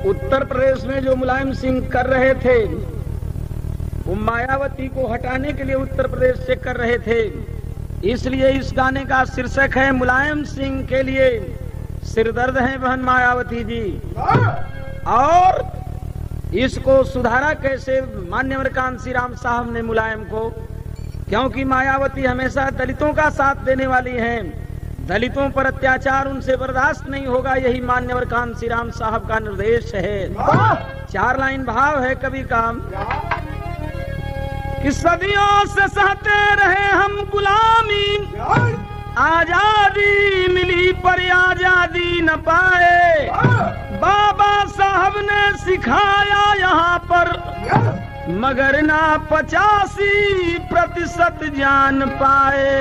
उत्तर प्रदेश में जो मुलायम सिंह कर रहे थे वो मायावती को हटाने के लिए उत्तर प्रदेश से कर रहे थे। इसलिए इस गाने का शीर्षक है मुलायम सिंह के लिए सिरदर्द है बहन मायावती जी। और इसको सुधारा कैसे मान्यवर कांसी राम साहब ने मुलायम को, क्योंकि मायावती हमेशा दलितों का साथ देने वाली हैं, दलितों पर अत्याचार उनसे बर्दाश्त नहीं होगा, यही मान्यवर कांसी राम साहब का निर्देश है। 4 लाइन भाव है कवि का कि सदियों से सहते रहे हम गुलामी, आजादी मिली पर आजादी न पाए, बाबा साहब ने सिखाया यहाँ पर मगर ना 85% जान पाए।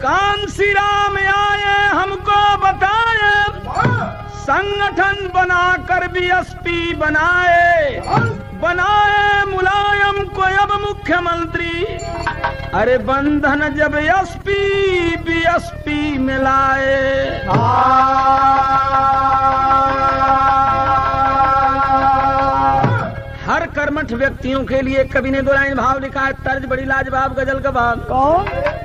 कांसी राम आए हमको बताए, संगठन बनाकर बीएसपी बनाए, बनाए मुलायम को अब मुख्यमंत्री, अरे बंधन जब एसपी बीएसपी में लाए। हर कर्मठ व्यक्तियों के लिए कवि ने 2 लाइन भाव लिखा है, तर्ज बड़ी लाजवाब गजल का भाव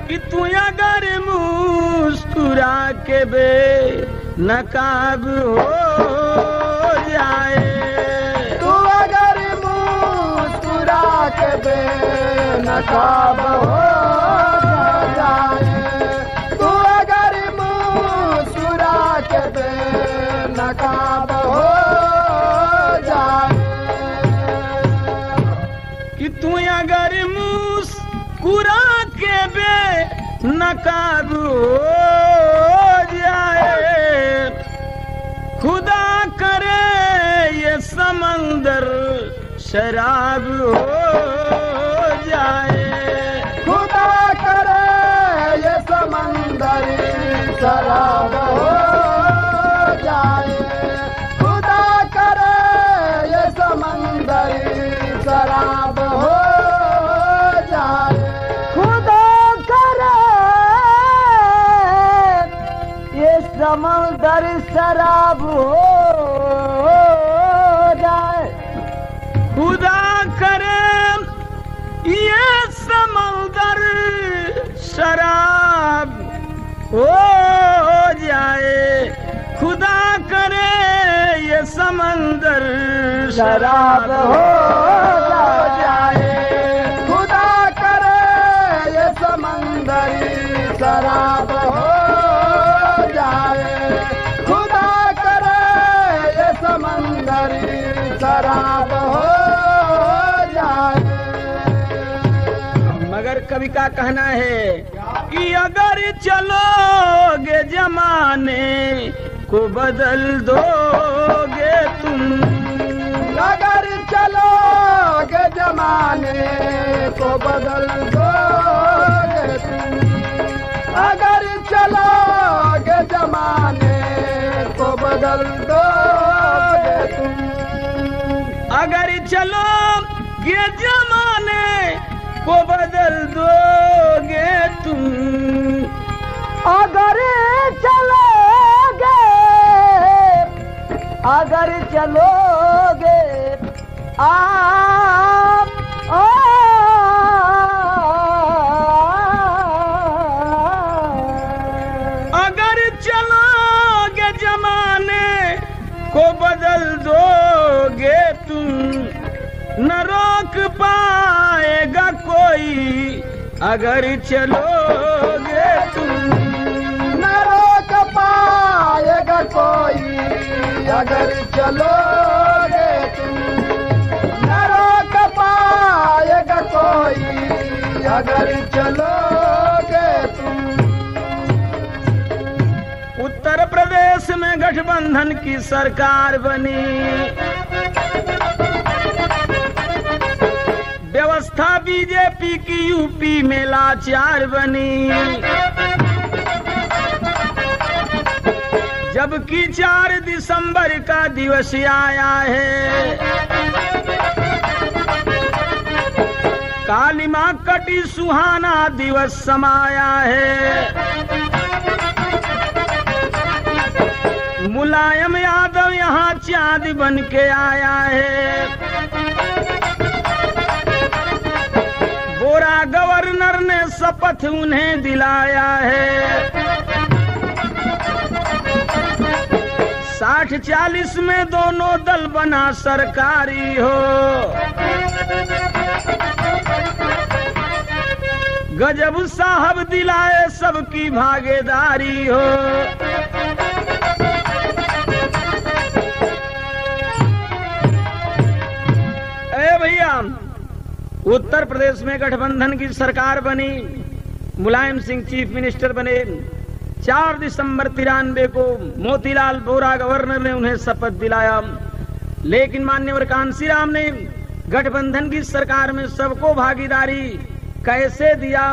कि तू अगर मुस्कुरा के बे नकाब हो जाए, तू अगर मुस्कुरा के बे नकाब हो जाए, तू अगर मुस्कुरा के बे नकाब हो जाए, कि तू अगर मुस्कुरा के बे नकाब हो जाए, खुदा करे ये समंदर शराब हो जाए, खुदा करे ये समंदर शराब हो जाए, खुदा करे ये समंदर शराब हो जाए, खुदा करे ये समंदर शराब हो जाए, खुदा करे ये समंदर शराब हो जाए, खुदा करे ये समंदर शराब हो जाए, खुदा करे ये समंदर शराब हो जाए, खुदा करे ये समंदर शराब हो जाए। मगर कवि का कहना है कि अगर चलोगे जमाने को बदल दोगे तुम, अगर चलोगे जमाने को बदल दोगे तुम, अगर चलोगे जमाने को बदल दोगे तुम, अगर चलोगे जमाने को बदल दोगे तुम, अगर चलोगे, अगर चलोगे अगर चलोगे जमाने को बदल दोगे तुम, न रोक पाएगा कोई अगर चलोगे तुम, न रोक पाएगा कोई अगर चलोगे तुम, न रोक पाएगा कोई अगर चलोगे तुम। उत्तर प्रदेश में गठबंधन की सरकार बनी, व्यवस्था बीजेपी की यूपी में लाचार बनी, जबकि 4 दिसंबर का दिवस आया है, काली मां कटी सुहाना दिवस समाया है, मुलायम यादव यहाँ चांद बन के आया है। बोरा गवर्नर ने शपथ उन्हें दिलाया है। 60-40 में दोनों दल बना सरकारी हो। गजब साहब दिलाए सबकी भागीदारी हो। ए भैया, उत्तर प्रदेश में गठबंधन की सरकार बनी, मुलायम सिंह चीफ मिनिस्टर बने। 4 दिसंबर 93 को मोतीलाल वोरा गवर्नर ने उन्हें शपथ दिलाया। लेकिन माननीय कांशीराम ने गठबंधन की सरकार में सबको भागीदारी कैसे दिया,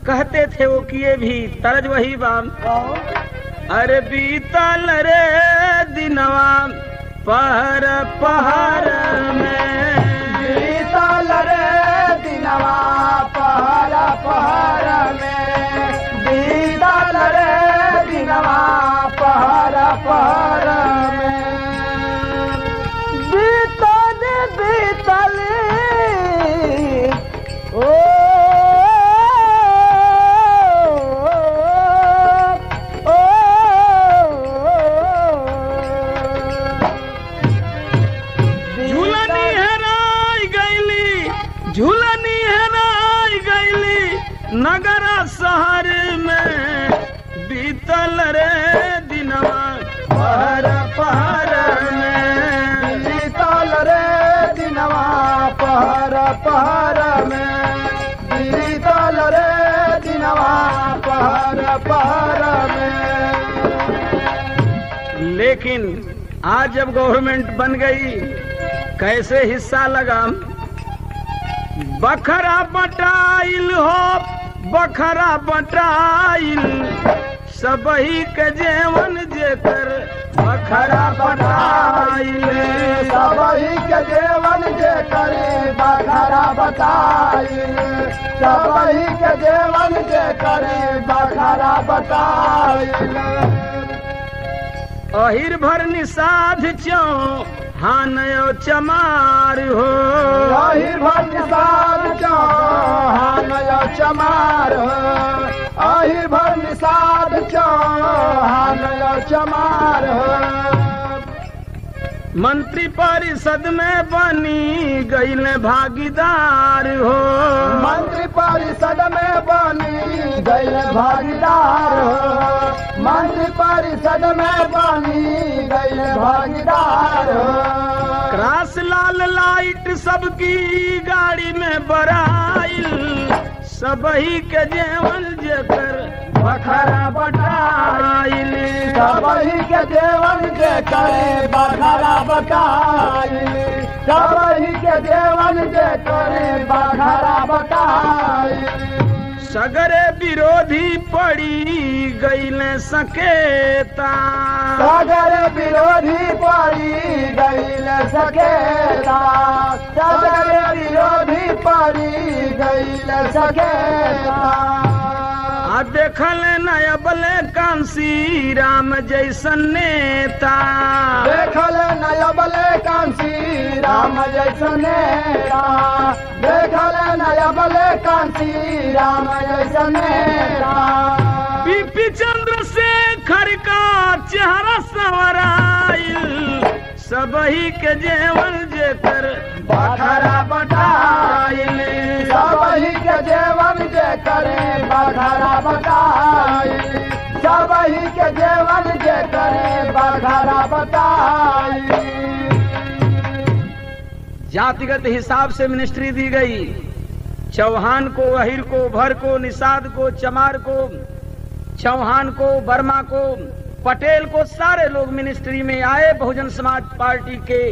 कहते थे वो किए भी। तरज वही बाम, अरे बीतल रे दिनवा पहर पहर में, बीतल रे दिनवा पहर पहर में, बीतल रे दिनवा पहर पहर में, बीतल बीतल ओ नगरा शहर में, बीतल रे दिनवा पहर पहर में, बीतल रे दिनवा पहर पहर में, बीतल रे दिनवा पहर पहर में। लेकिन आज जब गवर्नमेंट बन गई, कैसे हिस्सा लगा। बखरा बटाइल हो, बखरा बटाइल, सबही के जेवन जेकर बखरा बटाइल, सबही के जेवन जेकर बखरा बटाइल, सबही के जेवन जेकर बखरा बटाइल। अहिर भर निषाद चौ हानयो चमार हो, अहिर भर निषाद चौ हानयो चमार हो, अहिर भर निषाद चौ हानयो चमार हो। मंत्री परिषद में बनी गईल भागीदार हो, मंत्री परिषद में बनी गईल भागीदार हो, मंत्री परिषद में बनी गईल भागीदार हो। क्रॉस लाल लाइट सबकी गाड़ी में बराइल, सबही के जेवन जेकर बखरा बटाइल, सबही के जेवन जेकर बखरा बटाइल, सबही के जेवन जेकर बखरा बटाइल। सगरे विरोधी पड़ी गईल सकेता, सगरे विरोधी पड़ी गईल सकेता, सगरे विरोधी पड़ी गईल सकेता। देखल नयबल कांसी राम जैसन नेता, देखल नयबल कांसी राम जैसन नेता, देखल नयबल कांसी राम जैसन नेता। बीपी चंद्रशेखर का चेहरा संवराइल, सबही के जेवन जेकर बखरा बटाइल, सबही के जेवन जेकर बखरा बटाइल, सबही के जेवन जेकर बखरा बटाइल। जातिगत हिसाब से मिनिस्ट्री दी गई। चौहान को, अहिर को, भर को, निषाद को, चमार को, चौहान को, वर्मा को, पटेल को, सारे लोग मिनिस्ट्री में आए। बहुजन समाज पार्टी के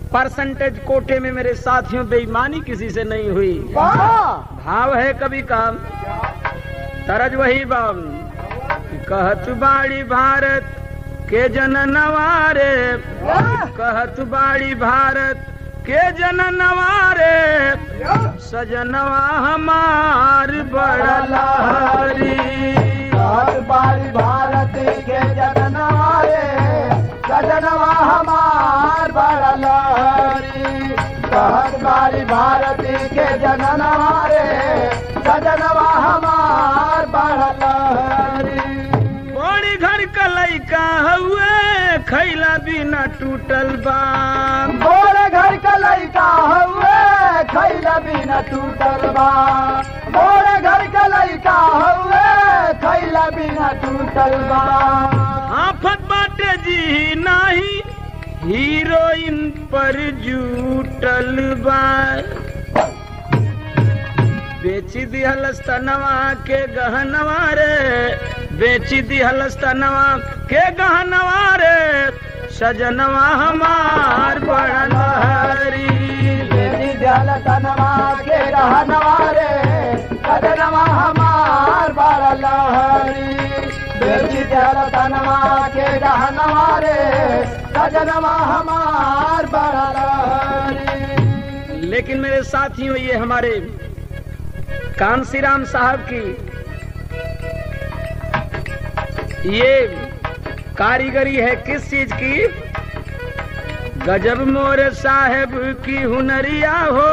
परसेंटेज कोटे में मेरे साथियों बेईमानी किसी से नहीं हुई। भाव है कभी काम, तरज वही बाम, कहत बाड़ी भारत के जननवारे, कहत बाड़ी भारत के जननवारे, सजनवा हमार बड़ा लहरी, कहत बाड़ी भारत के जननवारे, लहरी बड़ी घर का लइका हुए खैला बिना टूटल बा बोरे घर का लइका हुए खैला बिना टूटल बा बोरे घर का लइका हुए खैला बिना टूटल बा आफत बाटे जी नाही हीरोइन पर जूटल बा बेची दिहल स्तनवा के गहनवा रे बेची दिहल स्तनवा के गहनवा रे सजनवा हमार बड़ा लहरी बेटी जल तनवा के रहनवा रे सजनवा हमार बड़ा लहरी बेटी जल तनवा के रहनवा रे सजनवा हमार बड़ा लहरी। लेकिन मेरे साथियों ये हमारे कांसीराम साहब की ये कारीगरी है किस चीज की। गजब मोरे साहेब की हुनरिया हो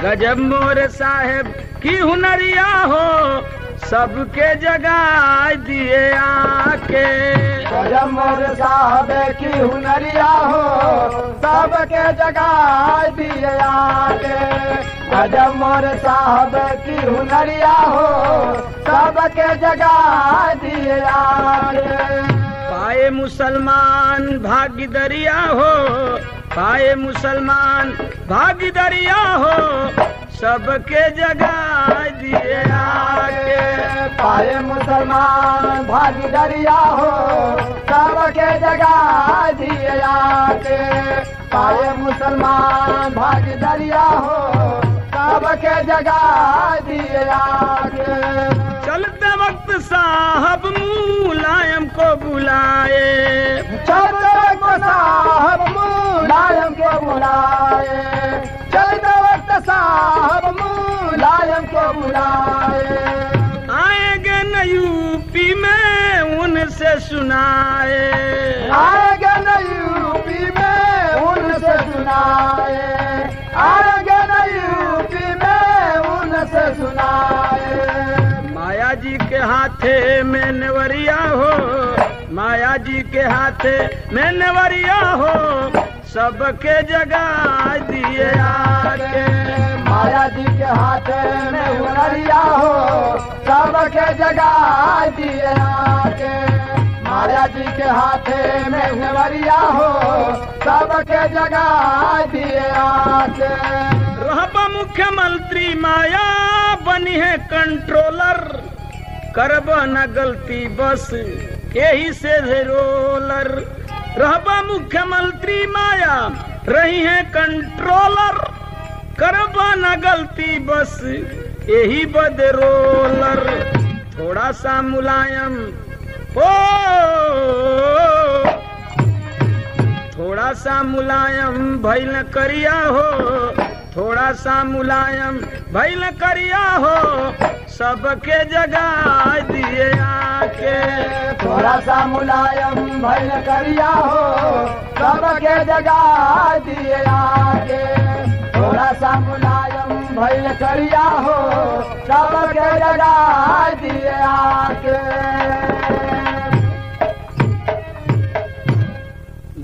गजब मोरे साहेब की हुनरिया हो सबके जगाए दिए आके गजब मोरे साहब की हुनरिया हो सबके जगाए दिए आके गजब मोरे साहब की हुनरिया हो सबके जगाए दिए आके पाए मुसलमान भागीदरिया हो पाए मुसलमान भागीदरिया हो सबके जगाए दिए आके पाए मुसलमान भागीदरिया हो सबके जगाए दिए आके पाए मुसलमान भागीदरिया हो सबके जगाए दिए आके चलते वक्त साहब मुलायम को बुलाए चलते वक्त साहब मुलायम को बुलाए चलते वक्त साहब मुलायम को बुलाए आएंगे न यूपी में उनसे सुनाए आएंगे न यूपी में उनसे सुनाए आएंगे न यूपी में उनसे सुनाए माया जी के हाथे में नेवरिया हो माया जी के हाथे में नेवरिया हो सबके जगाए दिए आके माया जी के हाथ में हुनरिया हो सबके जगाए दिए आके माया जी के हाथ में हुनरिया हो सबके जगाए दिए आके रहबा मुख्यमंत्री माया बनी है कंट्रोलर करब न गलती बस यही से रोलर रहबा मुख्यमंत्री माया रही है कंट्रोलर करब न गलती बस यही बदरोलर थोड़ा सा मुलायम हो थोड़ा सा मुलायम भइल करिया हो थोड़ा सा मुलायम भइल करिया हो सबके जगाए दिए आके थोड़ा सा मुलायम भइल करिया हो सबके जगाए दिए आके थोड़ा सा मुलायम भइल करिया हो सबके जगाए दिए आके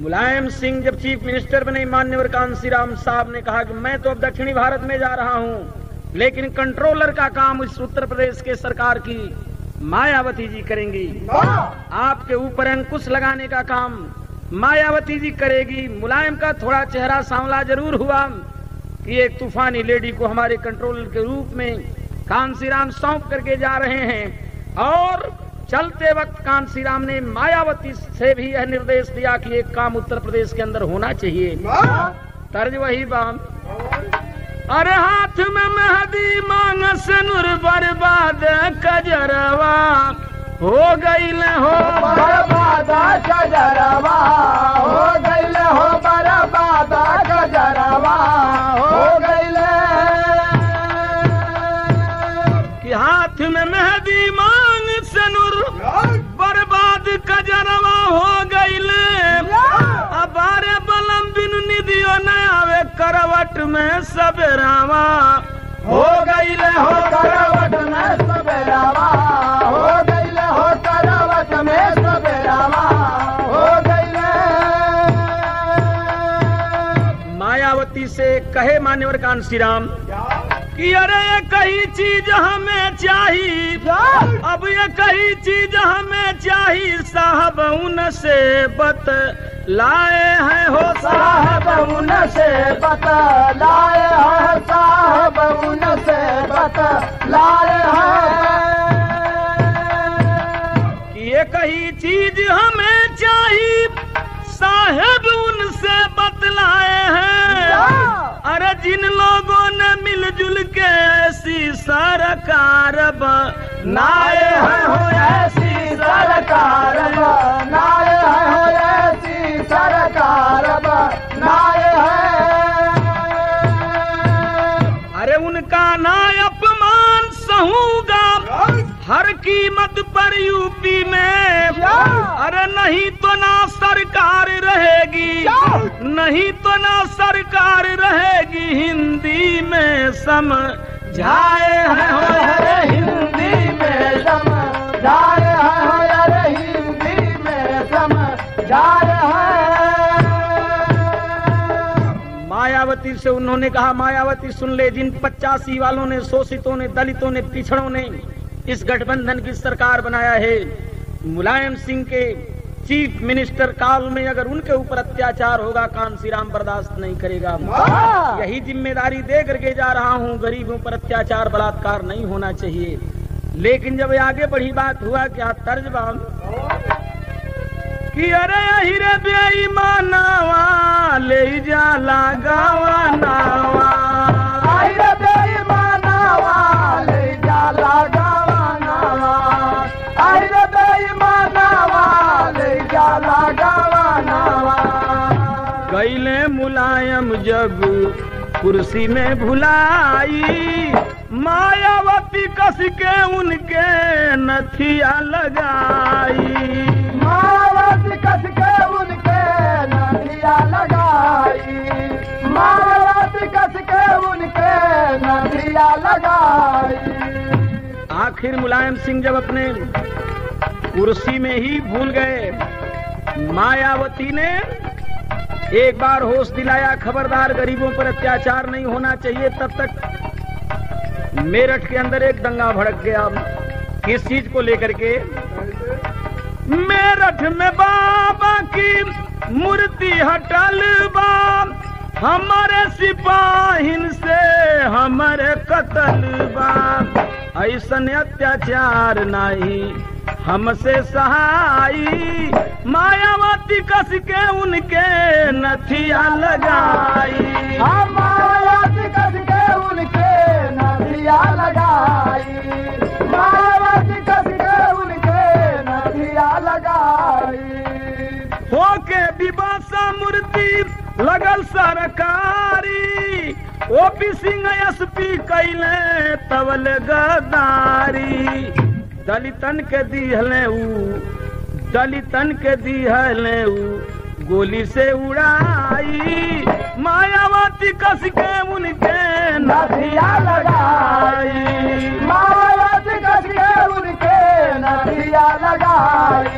मुलायम सिंह जब चीफ मिनिस्टर बने माननीय कांसीराम साहब ने कहा कि मैं तो अब दक्षिणी भारत में जा रहा हूं लेकिन कंट्रोलर का काम इस उत्तर प्रदेश के सरकार की मायावती जी करेंगी आपके ऊपर अंकुश लगाने का काम मायावती जी करेगी। मुलायम का थोड़ा चेहरा सांवला जरूर हुआ कि एक तूफानी लेडी को हमारे कंट्रोलर के रूप में कांसीराम सौंप करके जा रहे हैं और चलते वक्त कांसीराम ने मायावती से भी यह निर्देश दिया कि एक काम उत्तर प्रदेश के अंदर होना चाहिए तर्ज वही बाम अरे हाथ में मेहंदी मांगस नूर बर्बाद कजरवा हो गईल हो बर्बाद कजरवा हो गईल हो बर्बाद कजरवा हो गईल कि हाथ में मेहंदी मांग से नूर बर्बाद कजरवा हो गईल अबारे बलम बिन निधियो न आवे करवट में सबेरावा हो गईल हो करवट में सबेरावा हो गईल कहे मान्यवर कांसी राम कि अरे ये कई चीज हमें चाहिए, अब ये कई चीज हमें चाहिए साहब उनसे बतलाए हैं हो साहब उनसे बतलाए हैं, साहब उनसे बतलाए हैं। ये कई चीज हमें चाहिए साहब उनसे बतलाए हैं। अरे जिन लोगों ने मिलजुल के ऐसी सरकार बनाए हैं हो, ऐसी सरकार बनाए हैं हो, ऐसी सरकार बनाए हैं। अरे उनका ना अपमान सहूंगा हर कीमत पर यूपी में। अरे नहीं तो ना सरकार रहेगी, नहीं तो ना सरकार रहेगी, हिंदी में समझाए हैं हो, हिंदी में समझाए हैं हो, अरे हिंदी में समझाए हैं। मायावती से उन्होंने कहा, मायावती सुन ले, जिन 85 वालों ने, शोषितों ने, दलितों ने, पिछड़ों ने इस गठबंधन की सरकार बनाया है, मुलायम सिंह के चीफ मिनिस्टर काल में अगर उनके ऊपर अत्याचार होगा कांसी राम बर्दाश्त नहीं करेगा। यही जिम्मेदारी दे करके जा रहा हूँ, गरीबों पर अत्याचार बलात्कार नहीं होना चाहिए। लेकिन जब आगे बढ़ी बात हुआ क्या तर्जबा कि अरे हीरे बेईमानवा ले जाला गवानावा, हीरे बेईमानवा ले जाला गवानावा, हीरे बेईमानवा ले जाला गवानावा। कैले मुलायम जब कुर्सी में भुलाई, मायावती कस के उनके नथिया लगाई, मायावती कस के उनके नथिया लगाई, मायावती कस के उनके नथिया लगाई। आखिर मुलायम सिंह जब अपने कुर्सी में ही भूल गए, मायावती ने एक बार होश दिलाया, खबरदार गरीबों पर अत्याचार नहीं होना चाहिए। तब तक मेरठ के अंदर एक दंगा भड़क गया। किस चीज को लेकर के? मेरठ में बाबा की मूर्ति हटल बा, हमारे सिपाहिन से हमारे कत्ल बा, ऐसन अत्याचार नहीं हमसे सहाई, मायावती कस के उनके नथिया लगाई, मायावती कस के उनके नथिया लगाई, मायावती कस के उनके नथिया लगाई। होके विवासा मूर्ति लगल सरकारी, ओपी सिंह एसपी कैले तवल गद्दारी, दलितन के दिहले ऊ, दलितन के दिहले ऊ गोली से उड़ाई, मायावती कस के उनके नथिया लगाई, मायावती कस के उनके नथिया लगाई,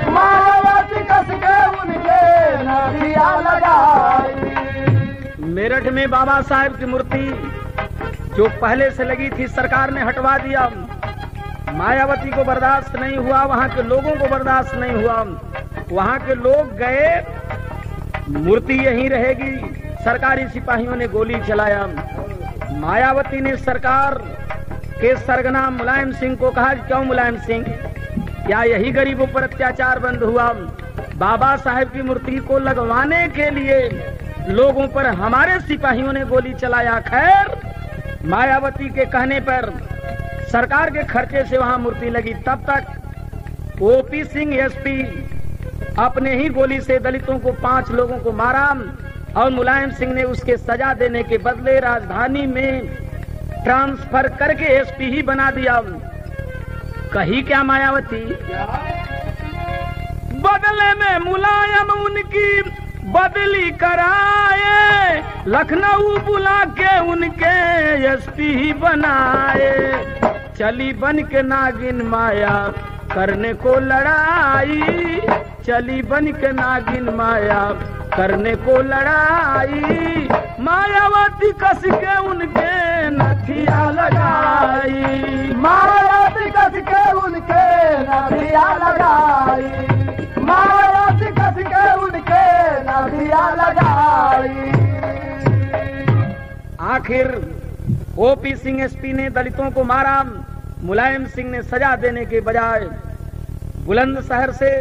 मायावती कस के उनके नथिया लगाई। मेरठ में बाबा साहेब की मूर्ति जो पहले से लगी थी सरकार ने हटवा दिया। मायावती को बर्दाश्त नहीं हुआ, वहाँ के लोगों को बर्दाश्त नहीं हुआ। वहाँ के लोग गए, मूर्ति यहीं रहेगी, सरकारी सिपाहियों ने गोली चलाया। मायावती ने सरकार के सरगना मुलायम सिंह को कहा, क्यों मुलायम सिंह, क्या यही गरीबों पर अत्याचार बंद हुआ? बाबा साहेब की मूर्ति को लगवाने के लिए लोगों पर हमारे सिपाहियों ने गोली चलाया। खैर, मायावती के कहने पर सरकार के खर्चे से वहां मूर्ति लगी। तब तक ओपी सिंह एसपी अपने ही गोली से दलितों को 5 लोगों को मारा और मुलायम सिंह ने उसके सजा देने के बदले राजधानी में ट्रांसफर करके एसपी ही बना दिया। कही क्या मायावती, बदले में मुलायम उनकी बदली कराए, लखनऊ बुला के उनके एसपी ही बनाए। चली बन के नागिन माया करने को लड़ाई, चली बन के नागिन माया करने को लड़ाई, मायावती कस के उनके नथिया लगाई, मायावती कस के उनके नथिया लगाई, मायावती कस के उनके नथिया लगाई। आखिर ओपी सिंह एसपी ने दलितों को मारा। मुलायम सिंह ने सजा देने के बजाय बुलंदशहर से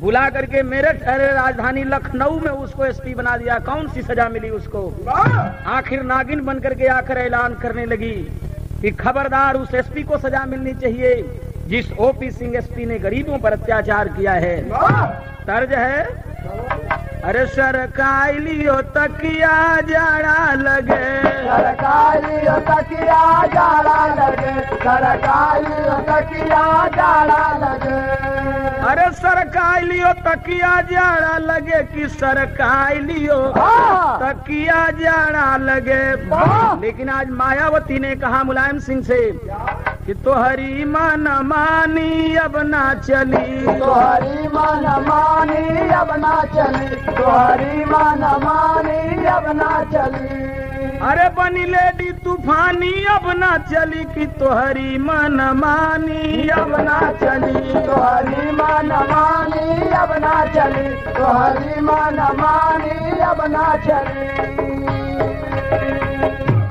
बुला करके मेरठ राजधानी लखनऊ में उसको एसपी बना दिया। कौन सी सजा मिली उसको? आखिर नागिन बन करके आकर ऐलान करने लगी कि खबरदार उस एसपी को सजा मिलनी चाहिए जिस ओपी सिंह एसपी ने गरीबों पर अत्याचार किया है। तर्ज है, अरे सरकालियो तकिया जाड़ा लगे, सरकालियो तकिया जाड़ा लगे, सरकालियो तकिया जाड़ा लगे। अरे सरकालियो तकिया जाड़ा लगे कि सरकालियो तकिया जाड़ा लगे। लेकिन आज मायावती ने कहा मुलायम सिंह से कि तोहरी मन मानी अब ना चली, तोहरी मन मानी अब ना चली, तोहरी मन मानी अब ना चली। अरे बनी लेडी तूफानी अब ना चली कि तोहरी मन मानी अब ना चली, तोहरी मन मानी अब ना चली, तोहरी मन मानी अब ना चली।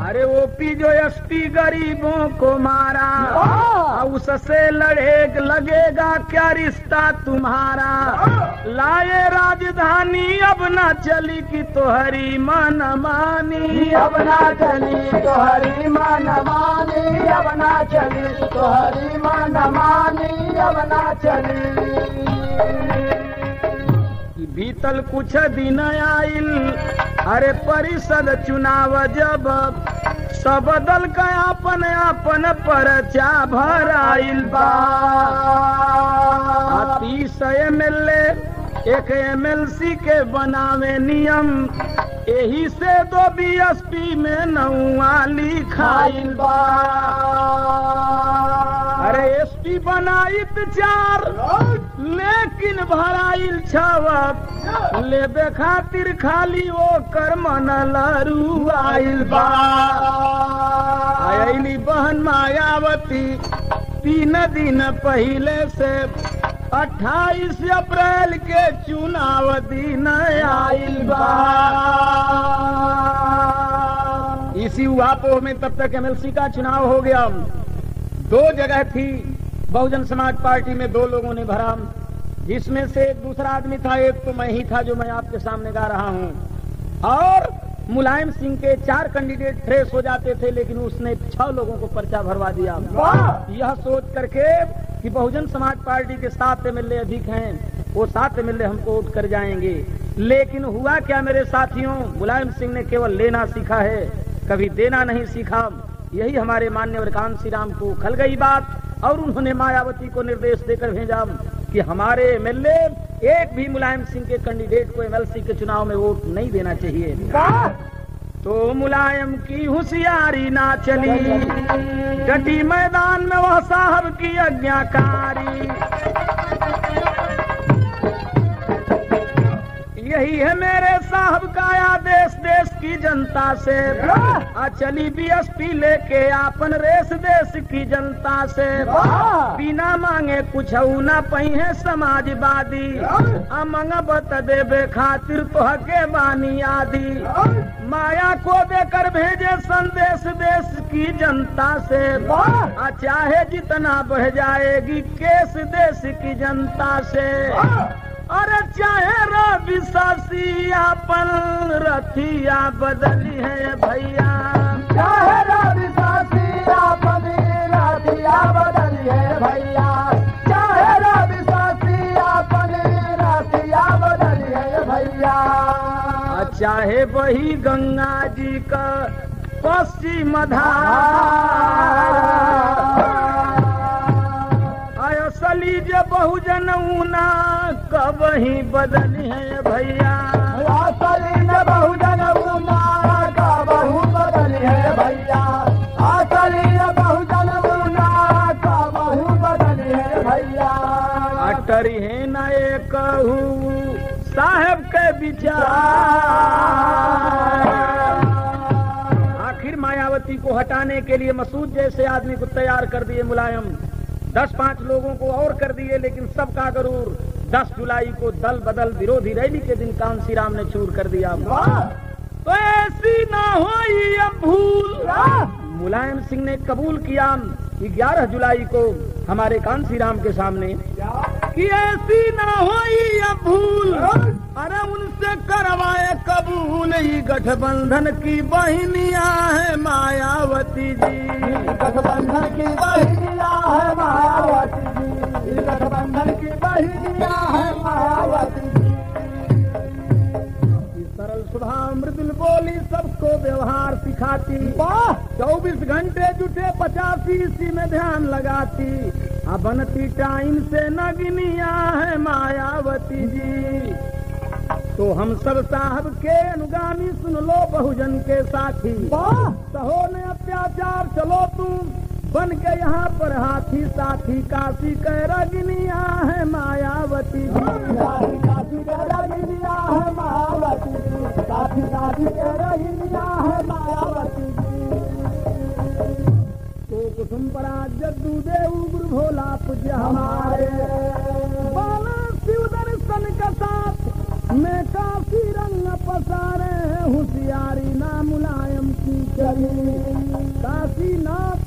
अरे ओपी जो एसपी गरीबों को मारा, उससे लड़े लगेगा क्या रिश्ता तुम्हारा। लाए राजधानी अब ना चली कि तोहरी मन मानी अब ना चली, तोहरी मन मानी अब ना चली, तोहरी मन मानी अब ना चली। बीतल कुछ दिन आइल, अरे परिषद चुनाव जब सब दल का अपन अपन परचा भराइल बा। 30 MLA एक MLC के बनावे नियम, यही से 2 BSP में 9 लिखाइल बा। अरे एसपी बनाइत 4 लेकिन भराइल 6, लेबे खातिर खाली वो कर मन लरुआइल बा। आइली बहन मायावती 3 दिन पहले से 28 अप्रैल के चुनाव दिन आइल बा। इसी उहापोह में तब तक MLC का चुनाव हो गया। 2 जगह थी, बहुजन समाज पार्टी में 2 लोगों ने भरा, जिसमें से एक दूसरा आदमी था, एक तो मैं ही था जो मैं आपके सामने गा रहा हूं। और मुलायम सिंह के 4 कैंडिडेट फ्रेश हो जाते थे, लेकिन उसने 6 लोगों को पर्चा भरवा दिया। यह सोच करके कि बहुजन समाज पार्टी के 7 MLA अधिक हैं, वो 7 MLA हमको वोट कर जाएंगे। लेकिन हुआ क्या मेरे साथियों, मुलायम सिंह ने केवल लेना सीखा है, कभी देना नहीं सीखा। यही हमारे माननीय कांसी राम को खल गई बात, और उन्होंने मायावती को निर्देश देकर भेजा कि हमारे MLA एक भी मुलायम सिंह के कैंडिडेट को MLC के चुनाव में वोट नहीं देना चाहिए। तो मुलायम की होशियारी ना चली, डटी मैदान में वह साहब की आज्ञाकारी। यही है मेरे साहब का आदेश देश की जनता से, चली BSP लेके आपन रेस देश की जनता से। बिना मांगे कुछ ना पहिए समाजवादी, मंगबत देवे खातिर तो हके बानी आदि। माया को देकर भेजे संदेश देश की जनता से, चाहे जितना बढ़ जाएगी केस देश की जनता से। अरे चाहे रवि सासी अपन रथिया बदली है भैया, चाहे रवि सासी अपन रथिया बदली है भैया, चाहे रवि सासी अपन रथिया बदली है भैया। चाहे वही गंगा जी का पश्चिम धार, असली जे बहुजन ऊना कब ही बदली है भैया, असली जे बहुजन ऊना कब ही बदली है भैया, असली जे बहुजन ऊना कब ही बदली है भैया। अटरी है न कहू साहब के विचार। आखिर मायावती को हटाने के लिए मसूद जैसे आदमी को तैयार कर दिए मुलायम, 10-5 लोगों को और कर दिए, लेकिन सबका गरूर 10 जुलाई को दल बदल विरोधी रैली के दिन कांसीराम ने चूर कर दिया। तो ऐसी ना होई अब भूल। मुलायम सिंह ने कबूल किया कि 11 जुलाई को हमारे कांसीराम के सामने कि ऐसी ना होई अब भूल, अरे उनसे करवाए कबूल। ये गठबंधन की बहनियां है मायावती जी, गठबंधन की बहनियां है मायावती जी, गठबंधन की बहनियां है मायावती जी। सरल स्वभाव मृदुल बोली सबको व्यवहार सिखाती, 24 घंटे जुटे 85 इसी में ध्यान लगाती। अब बनती टाइम से नगनिया है मायावती जी। तो हम सब साहब के अनुगामी सुन लो बहुजन के साथी, सहो ने अत्याचार चलो तुम बन के यहाँ पर हाथी साथी। काशी के रगनिया है मायावती जी, काशी के रगनिया है मायावती जी, काशी काशी के रगनिया है मायावती जी। तो कुसुम पराग जद्दू देव गुरु भोला पूज्य हमारे, बाला शिव दर्शन का साथ में काशी रंग पसारे। होशियारी ना मुलायम की चली, काशी नाथ